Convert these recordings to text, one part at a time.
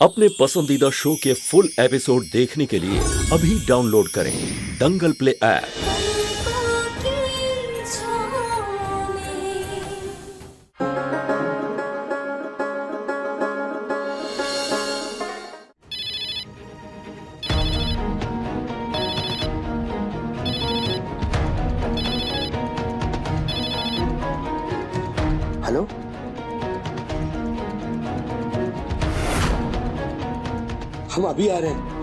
अपने पसंदीदा शो के फुल एपिसोड देखने के लिए अभी डाउनलोड करें दंगल प्ले ऐप। हेलो, हम अभी आ रहे हैं।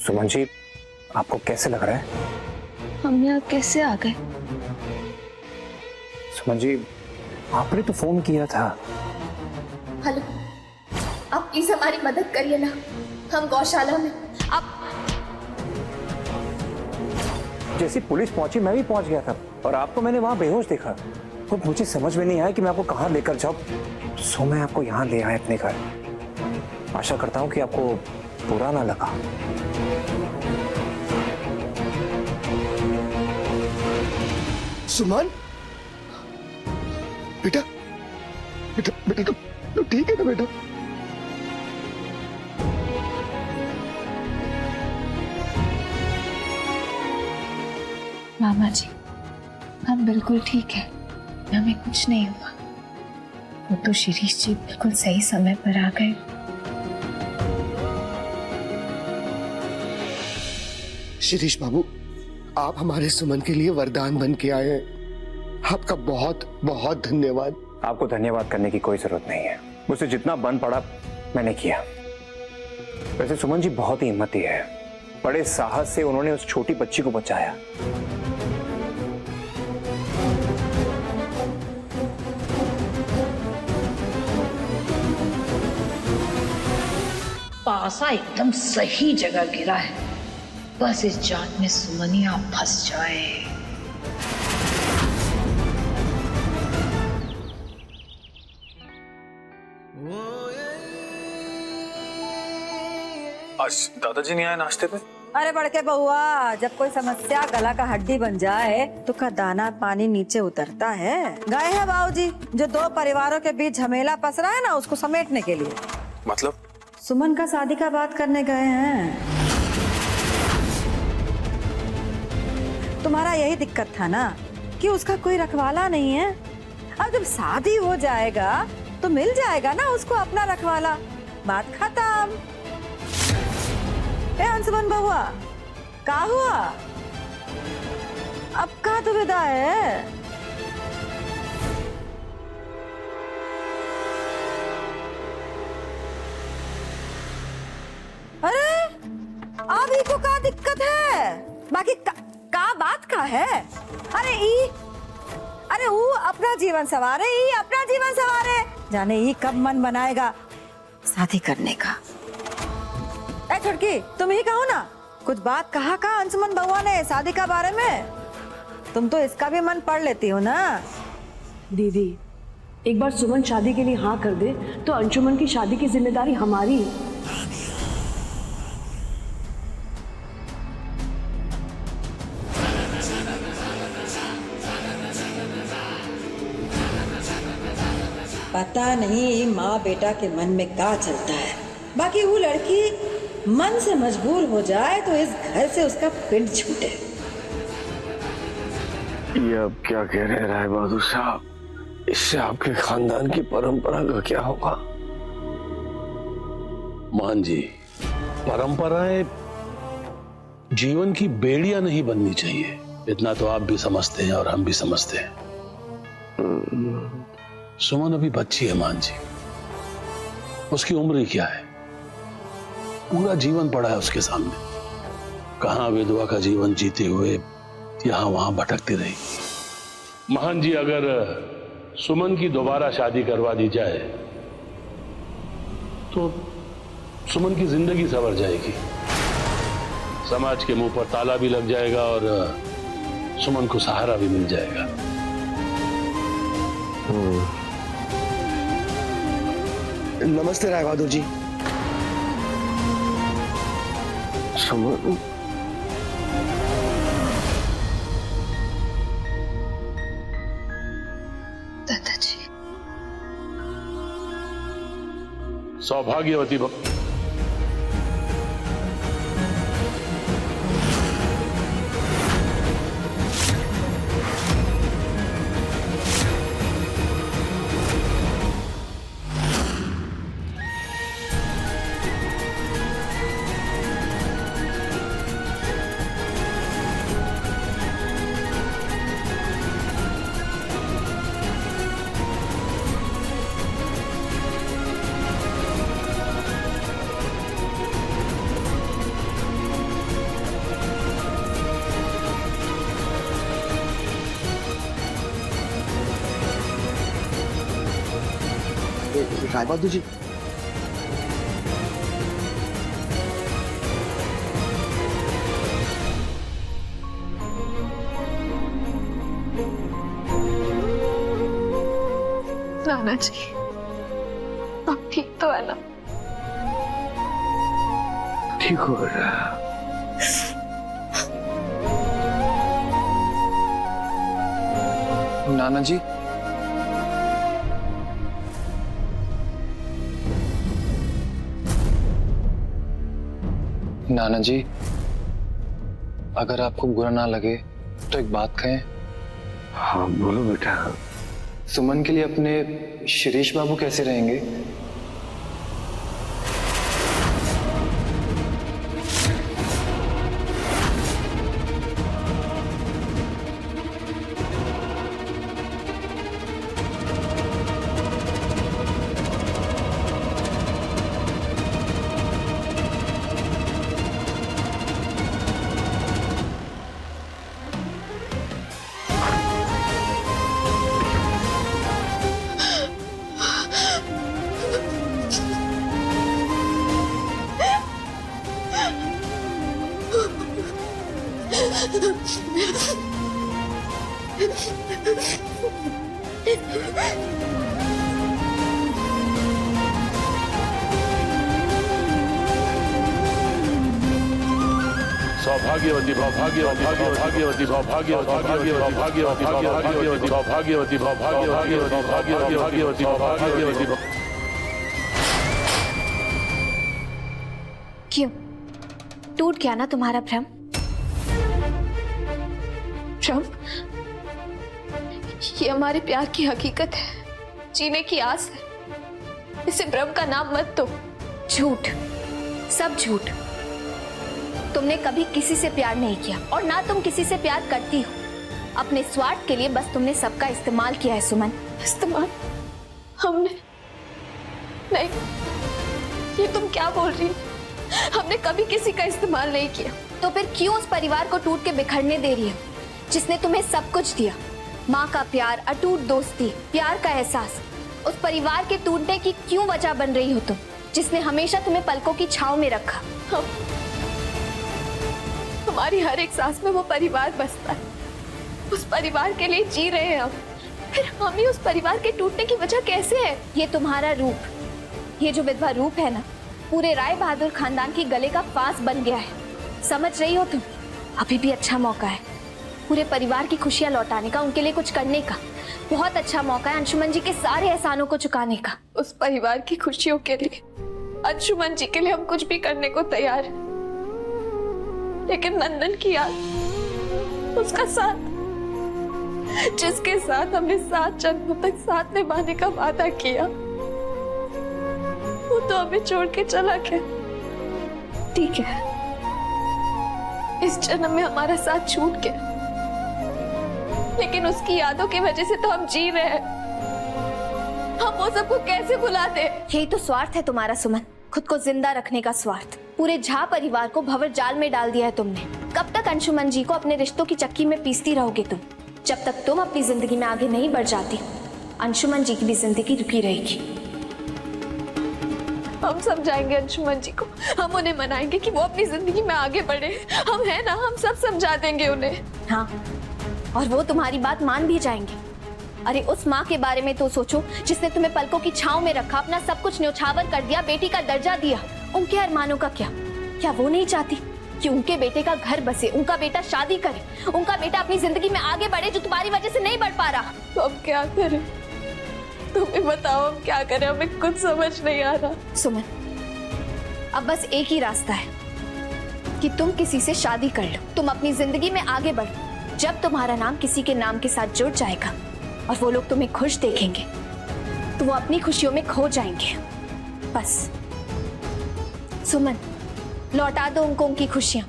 सुमन जी, आपको कैसे लग रहा है? हम यहाँ कैसे आ गए? सुमन जी, आपने तो फोन किया था। हेलो, आप प्लीज हमारी मदद करिए ना, हम गौशाला में। आप जैसी पुलिस पहुंची मैं भी पहुंच गया था और आपको मैंने वहां बेहोश देखा। तो मुझे समझ में नहीं आया कि मैं आपको कहां लेकर जाऊं, सो मैं आपको यहां ले आया अपने घर। आशा करता हूं कि आपको बुरा ना लगा। सुमन, बेटा बेटा बेटा तो ठीक है ना बेटा? मामा जी, हम बिल्कुल ठीक है, हमें कुछ नहीं हुआ। वो तो शिरीष जी बिल्कुल सही समय पर आ गए। शिरीष बाबू, आप हमारे सुमन के लिए वरदान बन के आए हैं। आपका बहुत बहुत धन्यवाद। आपको धन्यवाद करने की कोई जरूरत नहीं है। मुझसे जितना बन पड़ा मैंने किया। वैसे सुमन जी बहुत ही हिम्मती है। बड़े साहस से उन्होंने उस छोटी बच्ची को बचाया। पासा एकदम सही जगह गिरा है, बस इस जान में सुमनिया फंस जाए। आज दादाजी नहीं आए नाश्ते पे? अरे बड़के बहुआ, जब कोई समस्या गला का हड्डी बन जाए तो का दाना पानी नीचे उतरता है। गए हैं बाबूजी, जो दो परिवारों के बीच झमेला पस रहा है ना, उसको समेटने के लिए। मतलब? सुमन का शादी का बात करने गए हैं। तुम्हारा यही दिक्कत था ना कि उसका कोई रखवाला नहीं है। अब जब शादी हो जाएगा तो मिल जाएगा ना उसको अपना रखवाला। बात खत्म। अंशुमन बहुआ, का हुआ? अब का तो विदा है? अरे अभी को का दिक्कत है? बाकी का बात का है? अरे वो अपना जीवन सवारे, ही अपना जीवन सवारे। जाने ही कब मन बनाएगा शादी करने का। ए छुटकी, तुम ही कहो ना, कुछ बात कहा का अंशुमन बउआ ने शादी का बारे में? तुम तो इसका भी मन पढ़ लेती हो ना। दीदी, एक बार सुमन शादी के लिए हाँ कर दे तो अंशुमन की शादी की जिम्मेदारी हमारी। पता नहीं माँ बेटा के मन में क्या चलता है। बाकी वो लड़की मन से मजबूर हो जाए तो इस घर से उसका पिंड छूटे। ये अब क्या कह रहे राय बहादुर साहब? इससे आपके खानदान की परंपरा का क्या होगा? मान जी, परंपराएं जीवन की बेड़ियां नहीं बननी चाहिए। इतना तो आप भी समझते हैं और हम भी समझते हैं। सुमन अभी बच्ची है मान जी, उसकी उम्र ही क्या है? पूरा जीवन पड़ा है उसके सामने। कहां विधवा का जीवन जीते हुए यहां वहां भटकती रही। महान जी, अगर सुमन की दोबारा शादी करवा दी जाए तो सुमन की जिंदगी संवर जाएगी, समाज के मुंह पर ताला भी लग जाएगा और सुमन को सहारा भी मिल जाएगा। नमस्ते राय बहादुर जी। सुमन, दादाजी, सौभाग्यवती राय बहादुर जी, नाना जी, आप ठीक तो है ना? ठीक हो रहा। नाना जी, नाना जी, अगर आपको बुरा ना लगे तो एक बात कहें। हाँ बोलो बेटा। सुमन के लिए अपने शिरीष बाबू कैसे रहेंगे? सौभाग्यवती भाग्यवती भाग्यवती भाग्यवती भाग्यवती भाग्यवती भाग्यवती भाग्यवती भाग्यवती भाग्यवती भाग्यवती। क्यों टूट गया ना तुम्हारा भ्रम? भ्रम? ये हमारे प्यार की हकीकत है, जीने की आस है। इसे भ्रम का नाम मत दो। झूठ, सब झूठ। तुमने कभी किसी से प्यार नहीं किया और ना तुम किसी से प्यार करती हो। अपने स्वार्थ के लिए बस तुमने सबका इस्तेमाल किया है सुमन। इस्तेमाल? हमने नहीं, ये तुम क्या बोल रही हो? हमने कभी किसी का इस्तेमाल नहीं किया। तो फिर क्यों उस परिवार को टूट के बिखरने दे रही हो, जिसने तुम्हें सब कुछ दिया? माँ का प्यार, अटूट दोस्ती, प्यार का एहसास। उस परिवार के टूटने की क्यों वजह बन रही हो तुम, जिसने हमेशा तुम्हें पलकों की छांव में रखा? हमारी हर एक सांस में वो परिवार बसता है। उस परिवार के लिए जी रहे हैं हम। फिर हम ही उस परिवार के टूटने की वजह कैसे है? ये तुम्हारा रूप, ये जो विधवा रूप है ना, पूरे राय बहादुर खानदान की गले का फांस बन गया है। समझ रही हो तुम? अभी भी अच्छा मौका है पूरे परिवार की खुशियां लौटाने का, उनके लिए कुछ करने का। बहुत अच्छा मौका है अंशुमन जी के सारे एहसानों को चुकाने का। उस परिवार की खुशियों के लिए, अंशुमन जी के लिए हम कुछ भी करने को तैयार हैं। लेकिन नंदन की याद, उसका साथ, जिसके साथ हमने 7 जन्मों तक साथ निभाने का वादा किया, वो तो हमें छोड़ के चला गया। ठीक है, इस जन्म में हमारा साथ छूट गया, लेकिन उसकी यादों की वजह से तो हम जी रहे हैं। हम वो सबको कैसे भुला दे? यही तो स्वार्थ है तुम्हारा सुमन, खुद को जिंदा रखने का स्वार्थ। पूरे झा परिवार को भंवर जाल में डाल दिया है तुमने। कब तक अंशुमन जी को अपने रिश्तों की चक्की में पीसती रहोगे तुम? जब तक तुम अपनी जिंदगी में आगे नहीं बढ़ जाती, अंशुमन जी की भी जिंदगी रुकी रहेगी। हम समझाएंगे अंशुमन जी को, हम उन्हें मनाएंगे कि वो अपनी जिंदगी में आगे बढ़े। हम है ना, हम सब समझा देंगे उन्हें। हाँ, और वो तुम्हारी बात मान भी जाएंगे। अरे उस माँ के बारे में तो सोचो जिसने तुम्हें पलकों की छांव में रखा, अपना सब कुछ न्यौछावर कर दिया, बेटी का दर्जा दिया। उनके अरमानों का क्या वो नहीं चाहती कि उनके बेटे का घर बसे, उनका बेटा शादी करे, उनका बेटा अपनी जिंदगी में आगे बढ़े जो तुम्हारी वजह से नहीं बढ़ पा रहा? तो अब क्या करें? तुम्हें बताओ अब क्या करें, हमें कुछ समझ नहीं आ रहा। सुमन, अब बस एक ही रास्ता है कि तुम किसी से शादी कर लो, तुम अपनी जिंदगी में आगे बढ़ो। जब तुम्हारा नाम किसी के नाम के साथ जुड़ जाएगा और वो लोग तुम्हें खुश देखेंगे तो वो अपनी खुशियों में खो जाएंगे। बस सुमन, लौटा दो उनको उनकी खुशियां,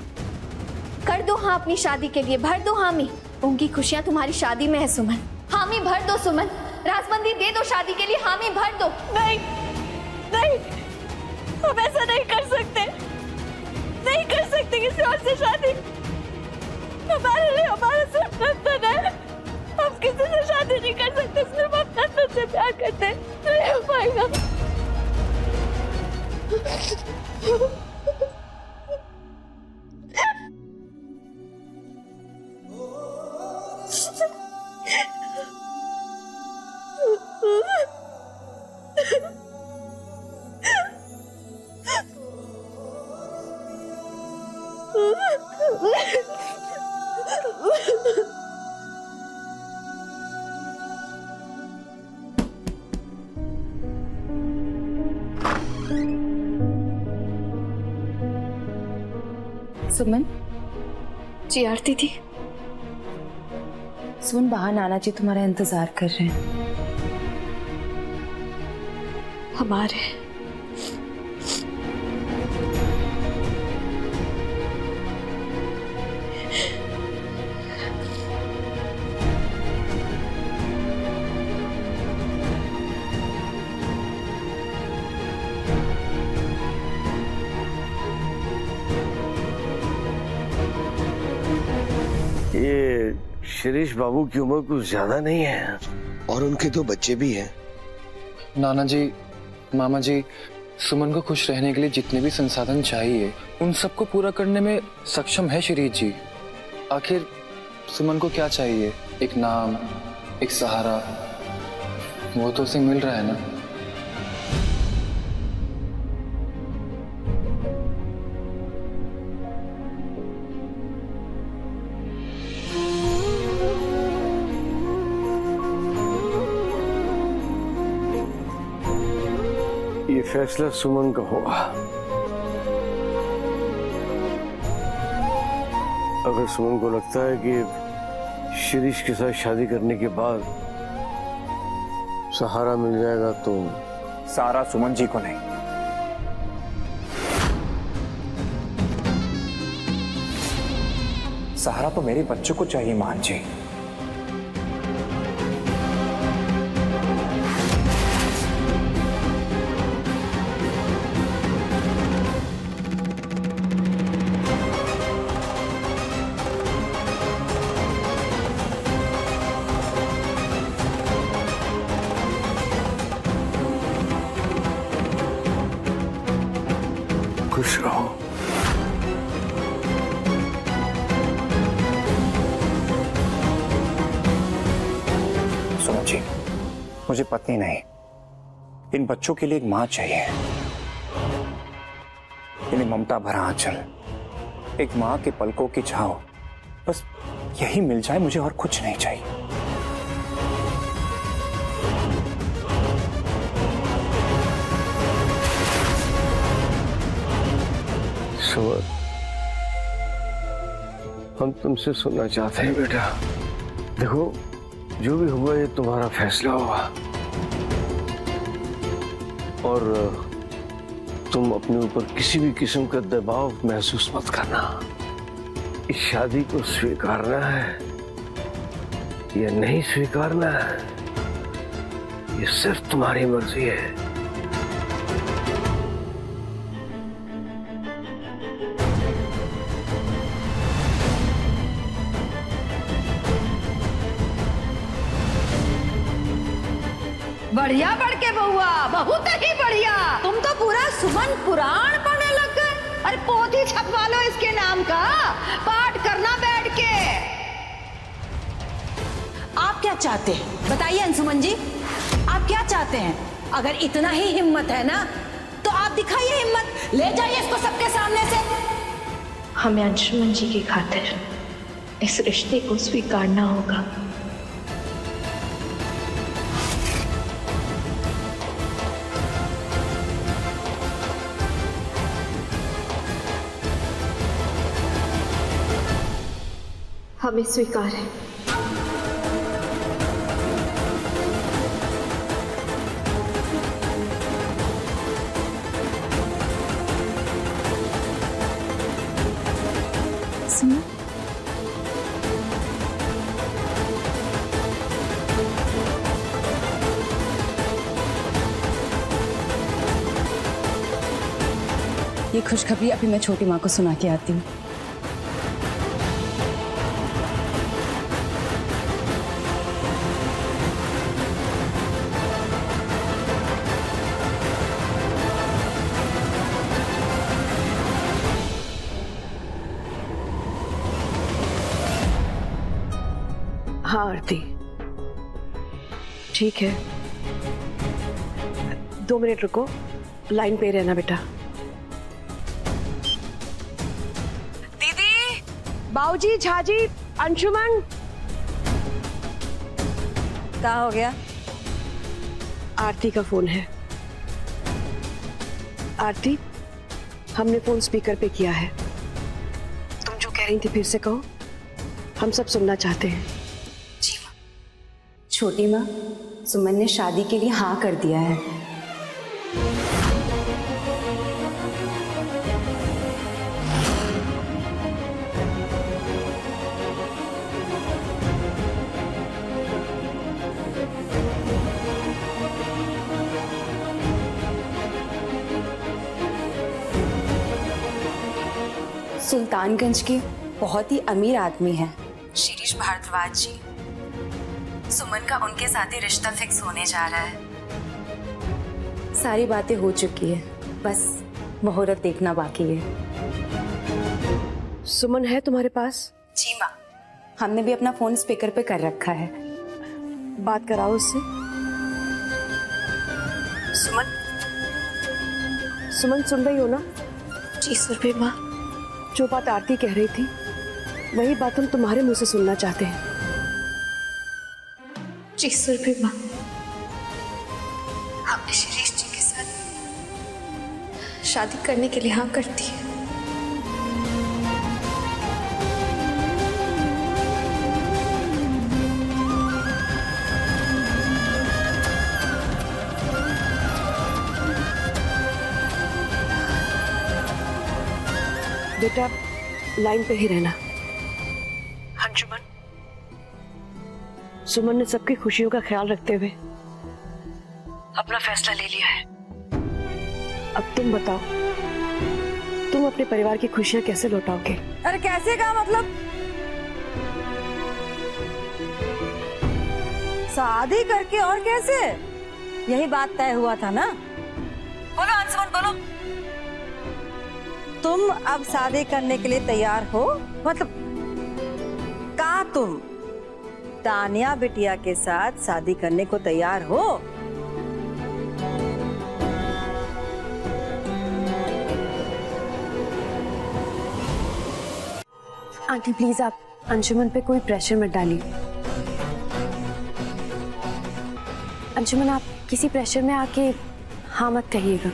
कर दो हाँ अपनी शादी के लिए, भर दो हामी। उनकी खुशियां तुम्हारी शादी में है सुमन, हामी भर दो सुमन, राजबंदी दे दो शादी के लिए, हामी भर दो। नहीं नहीं, हम ऐसा नहीं कर सकते, नहीं कर सकते किसी और से शादी। हमारे लिए हमारा सिर्फ नंदन है, हम किसी से शादी नहीं कर सकते, सिर्फ हम नंदन से प्यार करते हैं। नहीं हो पाएगा। सुमन जी आरती थी। सुमन, बाहर नाना जी तुम्हारा इंतजार कर रहे हैं। हमारे ये शिरीष बाबू की उम्र कुछ ज्यादा नहीं है और उनके 2 बच्चे भी हैं। नाना जी, मामा जी, सुमन को खुश रहने के लिए जितने भी संसाधन चाहिए उन सबको पूरा करने में सक्षम है शिरीष जी। आखिर सुमन को क्या चाहिए? एक नाम, एक सहारा, वो तो उसे मिल रहा है ना। ये फैसला सुमन का होगा। अगर सुमन को लगता है कि शिरीष के साथ शादी करने के बाद सहारा मिल जाएगा तो सारा सुमन जी को नहीं, सहारा तो मेरे बच्चों को चाहिए मान जी। खुश रहो। सुमन जी, मुझे पत्नी नहीं, इन बच्चों के लिए एक मां चाहिए। इन्हें ममता भरा आंचल, एक मां के पलकों की छांव, बस यही मिल जाए मुझे, और कुछ नहीं चाहिए। सुमन, हम तुमसे सुनना चाहते हैं बेटा। देखो, जो भी हुआ ये तुम्हारा फैसला होगा और तुम अपने ऊपर किसी भी किस्म का दबाव महसूस मत करना। इस शादी को स्वीकारना है या नहीं स्वीकारना है, ये सिर्फ तुम्हारी मर्जी है। बढ़िया बढ़ के बहुआ, बहुत ही बढ़िया। तुम तो पूरा अंशुमन पुराण पढ़ने लग गए। अरे पोथी छपवा लो इसके नाम का, पाठ करना बैठ के। आप क्या चाहते हैं बताइए अंशुमन जी, आप क्या चाहते हैं? अगर इतना ही हिम्मत है ना तो आप दिखाइए हिम्मत, ले जाइए इसको सबके सामने से। हमें अंशुमन जी की खातिर इस रिश्ते को स्वीकारना होगा। हमें स्वीकार है। सुनो, ये खुशखबरी अभी मैं छोटी माँ को सुना के आती हूँ। हाँ आरती, ठीक है, 2 मिनट रुको, लाइन पे रहना बेटा। दीदी, बाऊजी, झाजी, अंशुमन। क्या हो गया? आरती का फोन है। आरती, हमने फोन स्पीकर पे किया है। तुम जो कह रही थी फिर से कहो, हम सब सुनना चाहते हैं। छोटी माँ, सुमन ने शादी के लिए हाँ कर दिया है। सुल्तानगंज के बहुत ही अमीर आदमी हैं, शिरीष भारद्वाज जी। सुमन का उनके साथ ही रिश्ता फिक्स होने जा रहा है। सारी बातें हो चुकी है, बस मुहूर्त देखना बाकी है। सुमन है तुम्हारे पास? जी माँ, हमने भी अपना फोन स्पीकर पे कर रखा है। बात कराओ उससे। सुमन, सुमन सुन रही हो ना? जी सुरभि माँ। जो बात आरती कह रही थी वही बात हम तुम्हारे मुंह से सुनना चाहते हैं। जी सुरभि माँ, हमने शिरीष जी के साथ शादी करने के लिए हाँ कर दी है। बेटा लाइन पे ही रहना। अंशुमन, सुमन ने सबकी खुशियों का ख्याल रखते हुए अपना फैसला ले लिया है। अब तुम बताओ, तुम अपने परिवार की खुशियां कैसे लौटाओगे? अरे कैसे का मतलब? शादी करके और कैसे? यही बात तय हुआ था ना? बोलो अंशुमन, बोलो। तुम अब शादी करने के लिए तैयार हो? मतलब का तुम तानिया बिटिया के साथ शादी करने को तैयार हो? आंटी प्लीज आप अंशुमन पे कोई प्रेशर मत डालिए। अंशुमन, आप किसी प्रेशर में आके हाँ मत कहिएगा।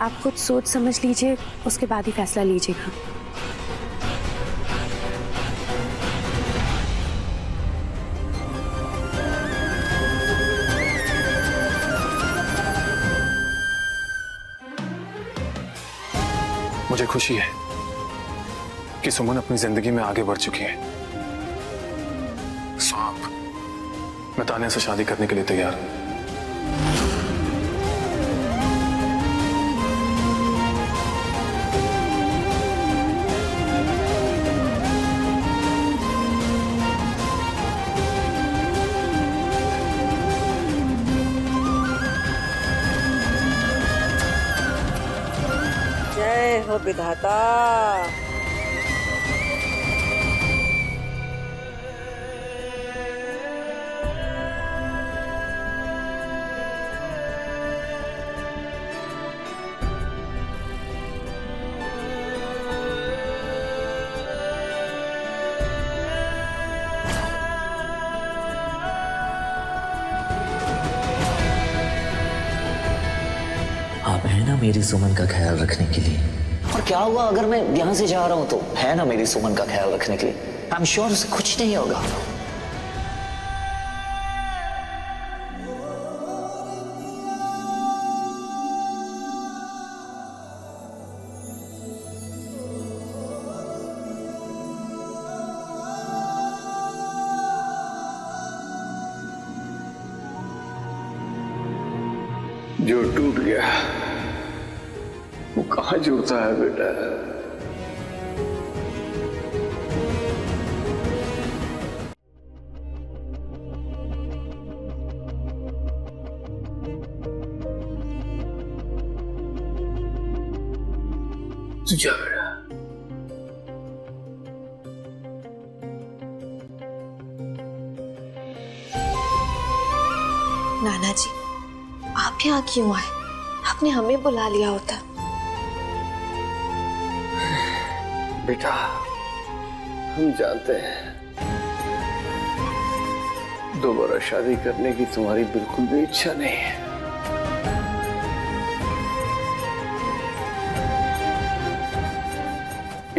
आप खुद सोच समझ लीजिए, उसके बाद ही फैसला लीजिएगा। मुझे खुशी है कि सुमन अपनी जिंदगी में आगे बढ़ चुकी है। स्वाप, मैं तानिया से शादी करने के लिए तैयार हूं। जय हो विधाता। आप है ना मेरी सुमन का ख्याल रखने के लिए। और क्या हुआ अगर मैं यहाँ से जा रहा हूँ तो है ना मेरी सुमन का ख्याल रखने के लिए। आई एम श्योर उसे कुछ नहीं होगा। जो टूट गया वो कहाँ जुड़ता है बेटा। जा बेटा। नाना जी, आप यहाँ क्यों आए? आपने हमें बुला लिया होता। बेटा हम जानते हैं दोबारा शादी करने की तुम्हारी बिल्कुल भी इच्छा नहीं है।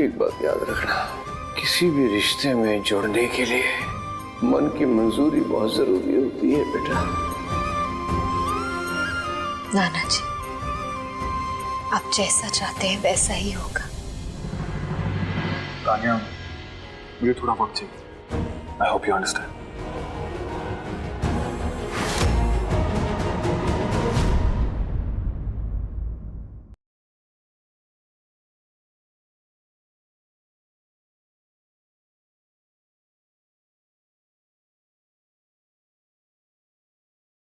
एक बात याद रखना, किसी भी रिश्ते में जुड़ने के लिए मन की मंजूरी बहुत जरूरी होती है बेटा। नाना जी, आप जैसा चाहते हैं वैसा ही होगा। तानिया, मुझे थोड़ा वक्त चाहिए। I hope you understand.